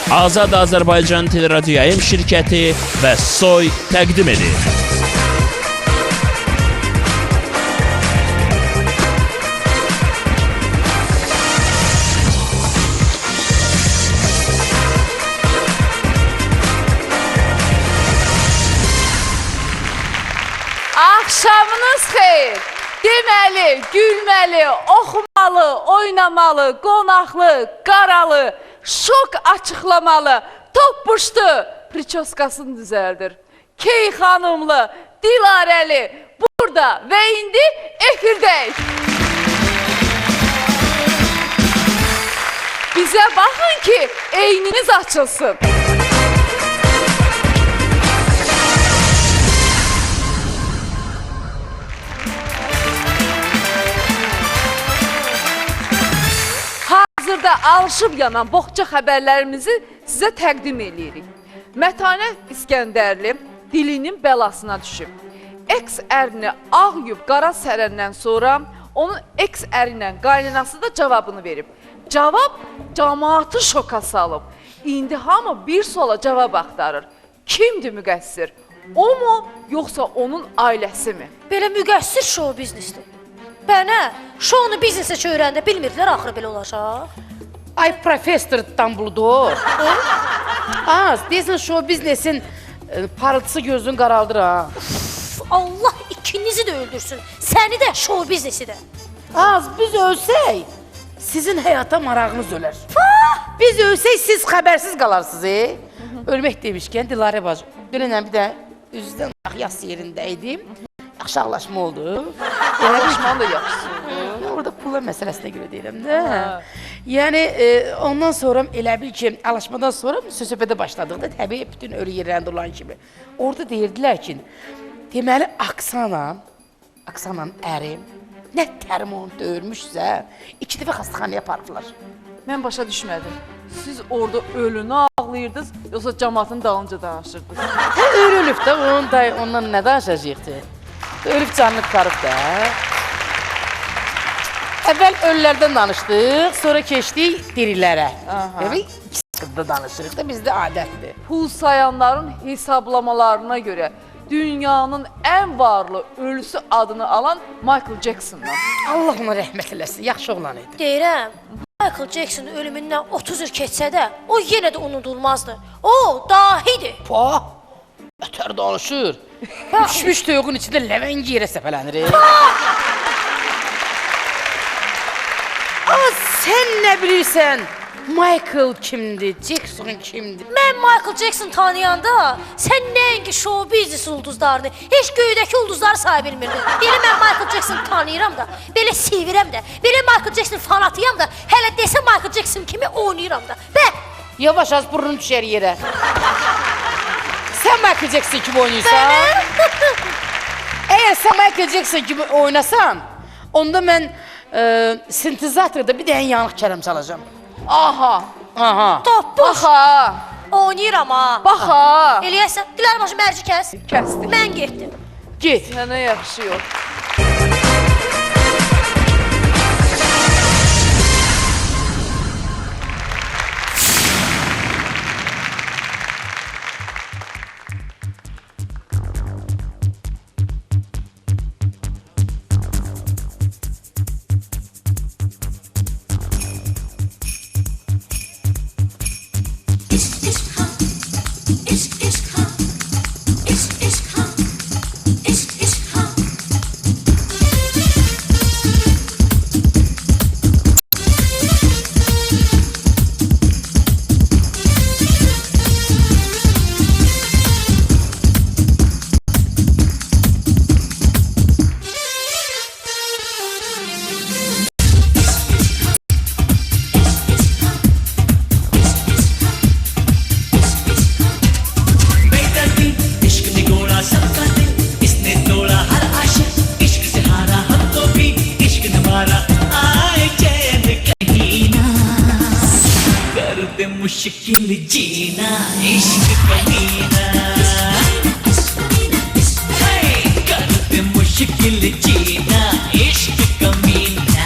Azad Azərbaycan Teleradyo Yayım Şirkəti və Soy təqdim edir. Axşamınız xeyir. Deməli, gülməli, oxumalı, oynamalı, qonaqlı, qaralı, şok açıqlamalı, toppuşdu, pričoskasını düzəldir. Key xanımlı, Dilarəli, burada və indi efirdəyik. Bizə baxın ki, eyniniz açılsın. Hazırda alışıb yanan boğça xəbərlərimizi sizə təqdim edirik. Mətanət İskəndərli dilinin bəlasına düşüb. Eks ərini ağ yub qara sərəndən sonra onun eks ərinlə qaynanası da cavabını verib. Cavab cəmaatı şoka salıb. İndi hamı bir sola cavab axtarır. Kimdir müqəssir? O mu, yoxsa onun ailəsi mi? Belə müqəssir şou biznesdir. Bənə, şounu biznesə çöyrəndə bilmirdilər, axırı belə olacaq. Ay, profesör Dumbledore. Az, deyəsən şou biznesin parıltısı gözünü qaraldır ha. Allah ikinizi də öldürsün. Səni də, şou biznesi də. Az, biz ölsək, sizin həyata marağınız ölər. Biz ölsək, siz xəbərsiz qalarsınız. Ölmək demişkən, Dilarə bacı, dünənlə bir də üzdən yas yerində idim. Yaxşı ağlaşma oldu. Ağlaşmanın da yaxşısı oldu. Orada pula məsələsinə görə deyirəm də. Yəni, ondan sonra elə bil ki, ağlaşmadan sonra söhbədə başladıqda təbii bütün ölü yerlərində olan kimi. Orada deyirdilər ki, deməli, Aksananın əri nə tərim onu döyürmüşsə, 2 dəfə xəstəxanaya aparıblar. Mən başa düşmədim. Siz orada ölünü ağlayırdınız, yoxsa cəmaatın dalınca danışırdınız? Ölüb də, ondan nə danışacaqdı? Ölüb canını tutarıb da. Əvvəl ölülərdən danışdıq, sonra keçdik dirilərə. İkisi də danışırıq da, bizdə adətdir. Pul sayanların hesablamalarına görə dünyanın ən varlı ölüsü adını alan Michael Jackson'dan. Allah ona rəhmət eləsin, yaxşı oğlan idi. Deyirəm, Michael Jackson'ın ölümündən 30 il keçsə də, o yenə də unudulmazdı. O, dahidir. Ötər danışır. Düşmüş toyuğun içində ləvəngi yerə səpələnir. Sən nə bilirsən? Michael kimdir? Jackson kimdir? Mən Michael Jackson tanıyanda, sən nəinki show biznes ulduzlarını, heç göydəki ulduzları say bilmirdin. Belə mən Michael Jackson tanıyıram da, belə sevirəm də, belə Michael Jackson fanatıyam da, hələ desə Michael Jackson kimi oynayıram da. Yavaş az burnun düşər yerə. Sən Michael Jackson kimi oynayırsan? Əgər sən Michael Jackson kimi oynasan, onda mən sintezatorda bir dəyən yanıq kələm çalacağım. Aha. Toppuş. Baxa. Oynayıram ha. Baxa. Eləyəsən, Dilarə başı mərci kəs. Kəsdi. Mən getdim. Get. Sənə yaxşı yox. मुश्किल जीना इश्क कमीना करते मुश्किल जीना इश्क कमीना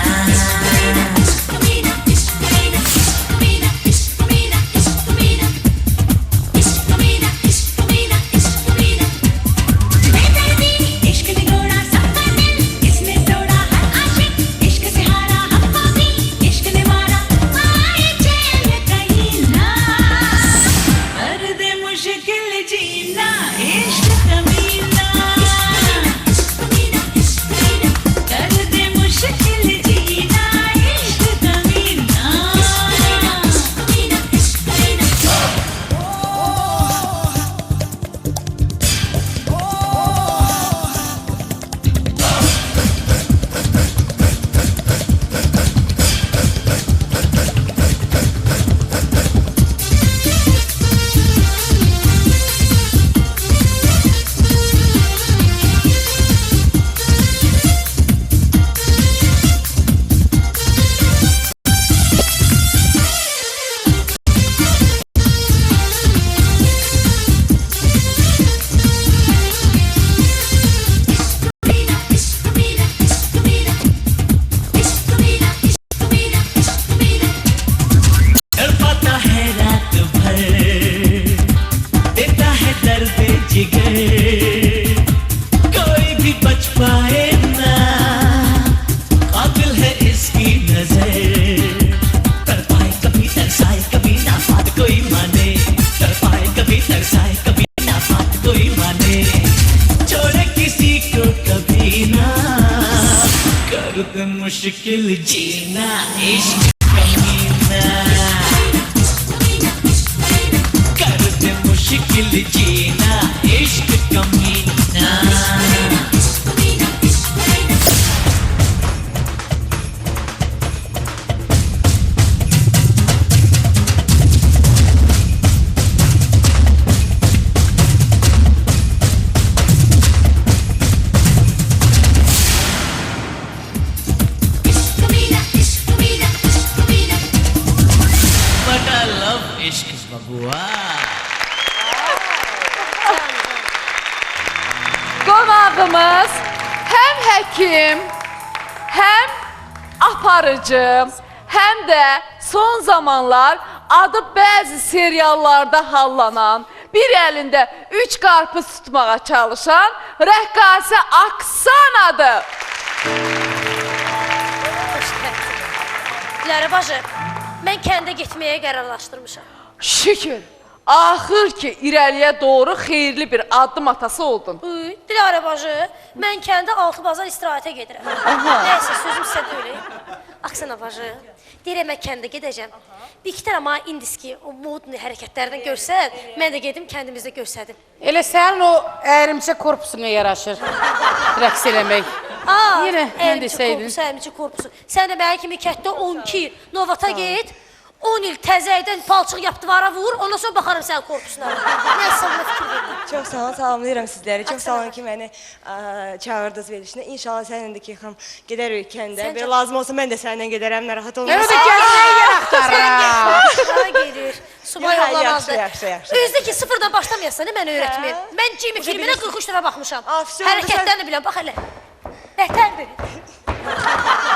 रात भर देता है दर्द जिगर कोई भी बच पाए ना काबिल है इसकी नजर तड़पाए कभी तरसाए कभी ना बात कोई माने तड़पाए कभी तरसाए कभी ना बात कोई माने छोड़े किसी को कभी ना कर दे मुश्किल जीना इश्क कमीना कर दे मुश्किल जीना इश्क कमीना But I love इश्क बबुआ Qonağımız həm həkim, həm aparıcı, həm də son zamanlar adı bəzi seriallarda hallanan, bir əlində 3 qarpız tutmağa çalışan rəqqasə Aksanadır. Dilara bacı, mən kəndə getməyə qərarlaşdırmışam. Şükür, axır ki irəliyə doğru xeyirli bir addım atası oldun. Uy, Dilara bacı, mən kəndə 6 bazar istirahətə gedirəm. Nəysə, sözüm sizə deyiləyim. Aksana bacı, deyirəm mən kəndə gedəcəm. Bir iki dənə mənə indiski, o modni hərəkətlərdən görsən, mən də gedim kəndimizdə görsədim. Elə sənin o ərimçə korpusuna yaraşır rəqs eləmək. Yenə mən desəydin. Ərimçi korpusu. Sən də mənim kimi kətdə 12 il Novata get, 10 il təzəydən palçıq yap divara vur, ondan sonra baxarım sənin korpusuna. Nə sənə fikir verdin? Çox sağ olun, salamlayıram sizləri. Çox sağ olun ki, məni çağırdınız verilişinə. İnşallah səninlə ki, gedərik kəndə. Belə lazım olsa mən də səninlə gedərəm, narahat olmasın. Elə də gəlməyə yer axtarır. Hara gedir? Subay Yox, oğlan yaxşı, aldı. yaxşı, yaxşı. Özdə ki, sıfırdan başlamayasan, mən öyrətməyim. Mən Jimmy filminə 43 dəfə baxmışam. Afisi oldu, Hərəkətlərini biləm, bax elə. Bətərdir.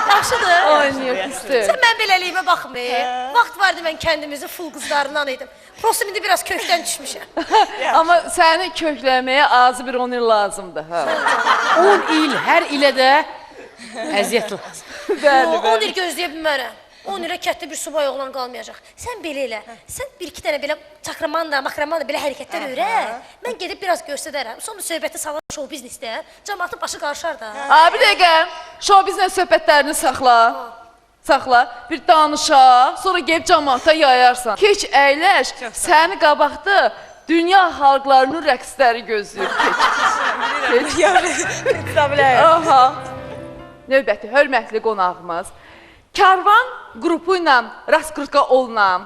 Yaxşıdır. Oynayıb pisdir. Sən mən beləliyimə baxmayın. Vaxt vardı mən kəndimizi full qızlarından idim. Prostum indi biraz kökdən düşmüşəm. Amma səni kökləməyə azı bir 10 il lazımdır. Hə. 10 il, hər ilə də əziyyət lazım. Bəli, 10 il gözləyə bilmərəm. 10 ilə kətdə bir subay oğlan qalmayacaq. Sən belə elə. Sən bir-iki dənə belə çakramanda, makramanda belə hərəkətlər öyrən. Mən gedib biraz göstərərəm. Sonra söhbəti salan show biznesdə. Cəmaatın başı qarışar da. Bir dəqiqə, show biznes söhbətlərini saxla. Saxla, bir danışaq, sonra gəlib cəmaata yayarsan. Keç əyləş, səni qabaqda dünya xalqlarının rəqsləri gözləyir. Keç. Aha. Növbəti, hörmətli qonağımız. Karvan qrupu ilə raskrutka olunan,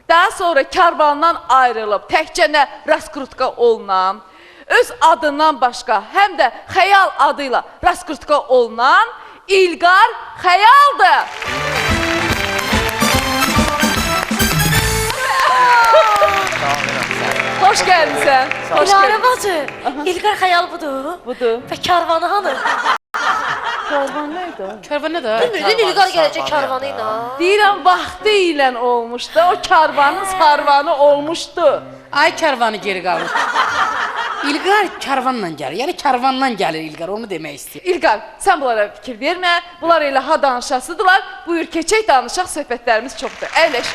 daha sonra karvandan ayrılıb təkcə raskrutka olunan, öz adından başqa həm də xəyal adıyla raskrutka olunan İlqar Xəyaldır. Xoş gəlmişsən. Xoş Dilara gəlmişsən. bacı, İlqar xəyal budur. Budur. Və karvanı hanı? Karvan nə idi? Karvan nə də? Bilmirdin İlqar gələcək karvanı ilə. Deyirəm, vaxtı ilə olmuşdu, o karvanın sarvanı olmuşdu. Ay karvanı geri qalmış. İlqar karvanla gəlir, yəni karvandan gəlir İlqar, onu demək istəyir. İlqar, sən bunlara fikir vermə, bunlar elə ha danışasıdırlar. Buyur, keçək danışaq, söhbətlərimiz çoxdur. Əyləş.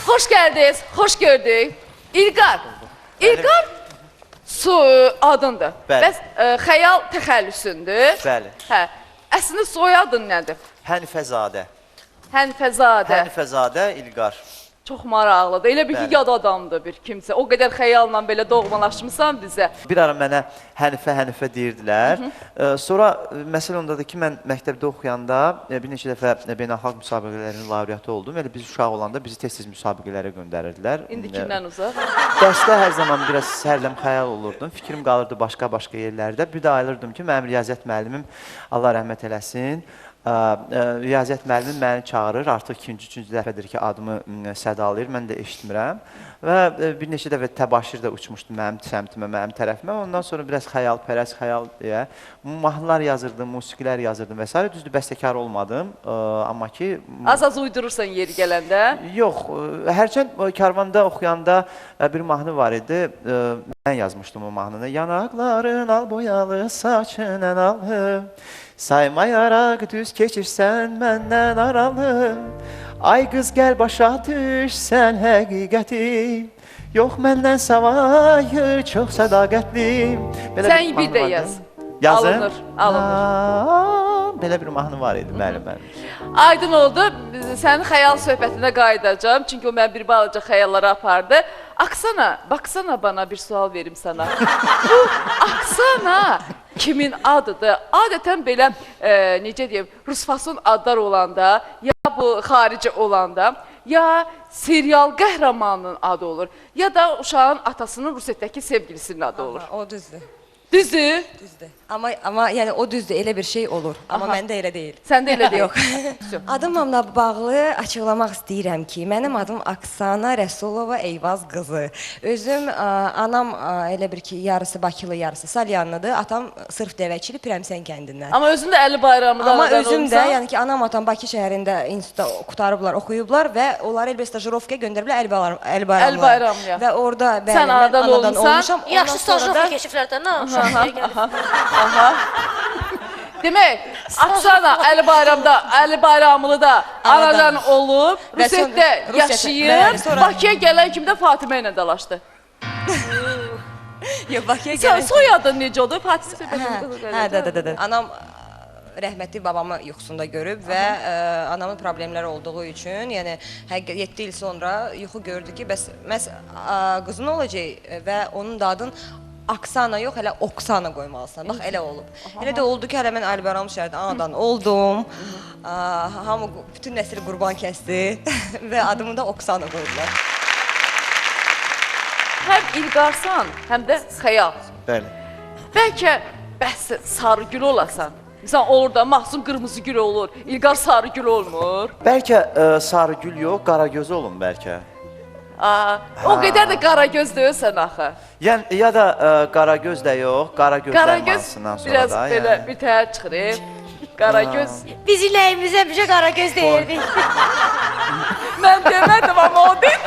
Xoş gəldiniz, xoş gördük. İlqar, İlqar adındır. Bəli. Bəs xəyal təxəllüsündür. Bəli. Hə. Əslində soyadın nədir? Hənifəzadə. Hənifəzadə. Hənifəzadə İlqar. Çox maraqlıdır. Elə bir ki, Bəli. yad adamdır bir kimsə. O qədər xəyalla belə doğmalaşmısan bizə. Bir ara mənə Hənifə deyirdilər. Sonra məsələ ondadır ki, mən məktəbdə oxuyanda bir neçə dəfə beynəlxalq müsabiqələrinin laureatı oldum. Elə biz uşaq olanda bizi tez-tez müsabiqələrə göndərirdilər. İndikindən uzaq. Dərsdə hər zaman biraz sərləm xəyal olurdum. Fikrim qalırdı başqa yerlərdə. Bir də ayılırdım ki, mənim riyaziyyat müəllimim Allah rəhmət eləsin. Riyaziyyat müəllimi məni çağırır, artıq ikinci dəfədir ki, adımı sədalayır, mən də eşitmirəm. Və bir neçə dəfə təbaşir də uçmuşdu mənim səmtimə, mənim tərəfimə. Ondan sonra biraz xəyalpərəst, xəyal deyə mahnılar yazırdım, musiqilər yazırdım və s. Düzdür, bəstəkar olmadım, amma ki... Az-az uydurursan yeri gələndə. Yox, hərçənd karvanda oxuyanda bir mahnı var idi, mən yazmışdım o mahnını. Yanaqların al boyalı, saçın ənalı, saymayaraq düz keçirsən məndən aralı. Ay qız gəl başa düşsən həqiqəti, yox məndən savayı çox sədaqətli. Sən bir də yaz. Yazın. Alınır. Belə bir mahnı var idi mənim. Aydın oldu. Sənin xəyal söhbətinə qayıdacağım. Çünki o mən bir balaca xəyallara apardı. Aksana, baksana bana bir sual verim sana. Bu Aksana kimin adıdır? Adətən belə, necə deyim, Rusfason adlar olanda, ya bu xarici olanda, ya serial qəhrəmanının adı olur, ya da uşağın atasının Rusetdəki sevgilisinin adı olur. O düzdür. Düzdür? Düzdür. Amma yəni o düzdür, elə bir şey olur. Amma məndə elə deyil. Səndə elə deyil. Yox. Adımla bağlı açıqlamaq istəyirəm ki, mənim adım Aksana Rəsulova Eyvaz qızı. Özüm, anam elə bir ki, yarısı Bakılı, yarısı Salyanlıdır. Atam sırf Dəvəçili, Pirəmsən kəndindən. Amma özün də Əli Bayramlıdan Amma olmuşsan. özüm də, yəni ki, anam atam Bakı şəhərində institutda qutarıblar, oxuyublar və onları elbə stajirovkaya göndəriblər Əli Bayramlıya. Və orada sən anadan olmuşsan. Yaxşı stajrovka keçiblər də, nə? Demək, Aksana Əli Bayramlıda anadan olub, Rusetdə yaşayır, Bakıya gələn kimi də Fatimə ilə dalaşdı. Yox, Bakıya gələn kimi. Soyadın necə oldu? Fatimə. Anam rəhmətli babamı yuxusunda görüb və anamın problemləri olduğu üçün, yəni 7 il sonra yuxu gördü ki, bəs məhz qızın olacaq və onun da adın Aksana yox, hələ Oksana qoymalısan. Bax, elə olub. Elə də oldu ki, hələ mən Ali Bayram şəhərdə anadan oldum. Hamı, bütün nəsil qurban kəsdi və adımı da Oksana qoydular. Həm İlqarsan, həm də xəyal. Bəli. Bəlkə bəhs Sarıgül olasan. Məsələn, orada Mahsun Qırmızıgül olur, İlqar Sarıgül olmur. Bəlkə Sarıgül yox, Qaragözü olun bəlkə. O qədər də Qaragöz deyilsən axı. Yəni, ya da Qaragöz də yox, Qaragözlər mahnısından sonra da. Biraz belə bir təhər çıxırıb. Qaragöz. Biz iləyimizə bir şey Qaragöz deyirdik. Mən demədim, amma o deyil.